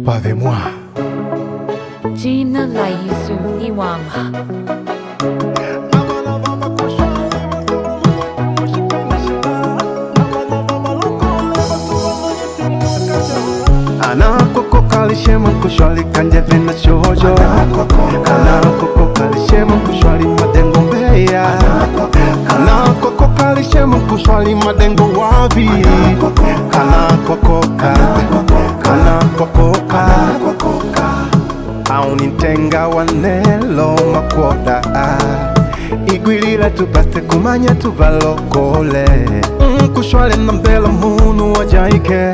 pas avec moi. Jina la Yesu iwama. Anakoko kalishema kushwali kanje vina chojo. Anakoko kalishema kushwali madengo mbeya. Anakoko kalishema kushwali madengo wabi. Anakokoka aunitenga wanelo makoda igwilila tupate kumanya tuvalokole kushwale na mbela munu wajaike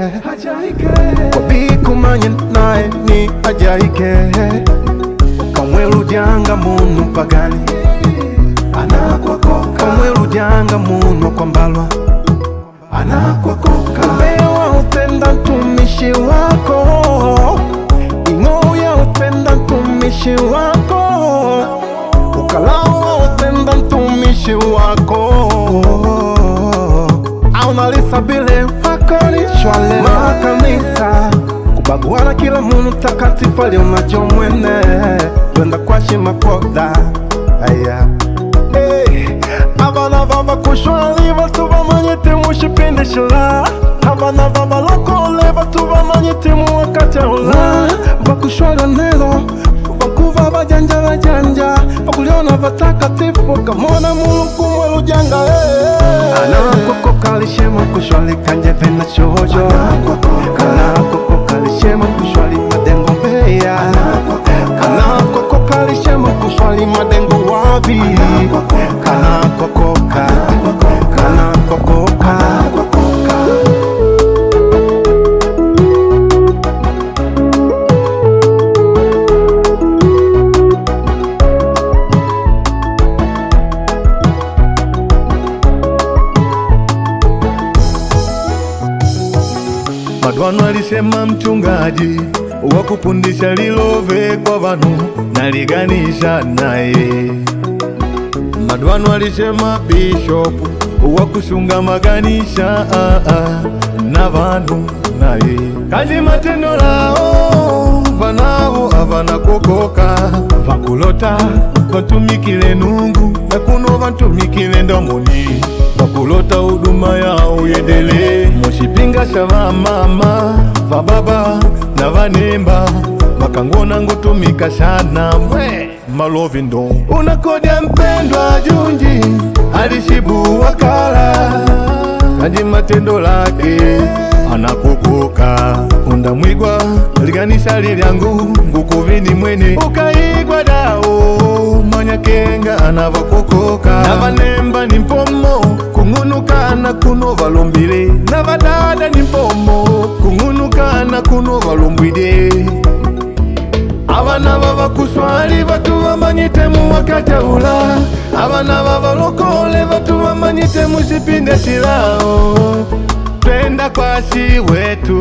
wabi kumanya nae ni ajaike kamwelu dianga munu pagani kamwelu dianga munu kwa mbalwa kambewa utenda mtumishi wako ing'oya utenda mtumishi wako ukalawa utenda mtumishi wako au nalisabile wakanishwale makanisa kubaguana kila munu takatifu alio najo mwene twenda kwa shima koda aya abana baba kushwali batu bamanyite mushipinde shila abana baba lokole batu bamanyite mu wakatahula bakushwala nero bakuva bajanja bakuliona batakatifu kamona Mungu mwelujanga anakoko kalishema kushwali kanje vina chojo anakoko kalishema kushwali madengo mbeya anakoko kalishema kushwali madengo wabi kanakokoka Madwano alisema mchungaji wakupundisha lilove kwa vanu naliganisha naye. Madwano alisema bishop wakushunga maganisha na vanu naye. Kazi matendo lao vanavo avana kokoka vakulota vatumikile nungu na kuno vatumikile ndomoni vakulota huduma yao yendele mushipinga shava mama vababa na vanemba vakangona ngutumika sana mwe malovi ndo unakodia mpendwa junji alishibu wakala kaji matendo lake anakukuka undamwigwa liganisha lilyangu ngukuvini mwene ukaigwa dao manyakenga anavakukuka na vanemba ni mpomo kung'unukana kuno valombile na vadada ni mpomo kung'unukana kuno valombwide abana bava kuswali batu bamanyite mu wakatahula abana bava lokole batu bamanyite mu shipinde shilao twenda kwasi wetu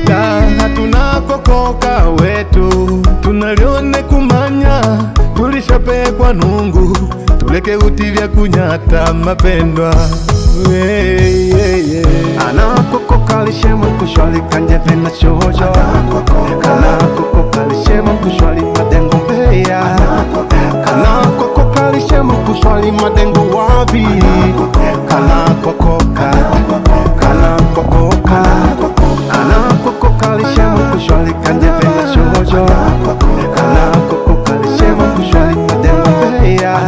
kana tunakokoka wetu tunalione kumanya tulishapekwa nungu tuleke utivya kunyata mapendwa anakoko kalishema kushwali kanje vina chojo anakoko kalishema kushwali madengo mbeya anakoko kalishema kushwali madengo wabi kanakokoka anakoko kalishema kushwali kanje vina chojo anakoko kalishema kushwali madengo mbeya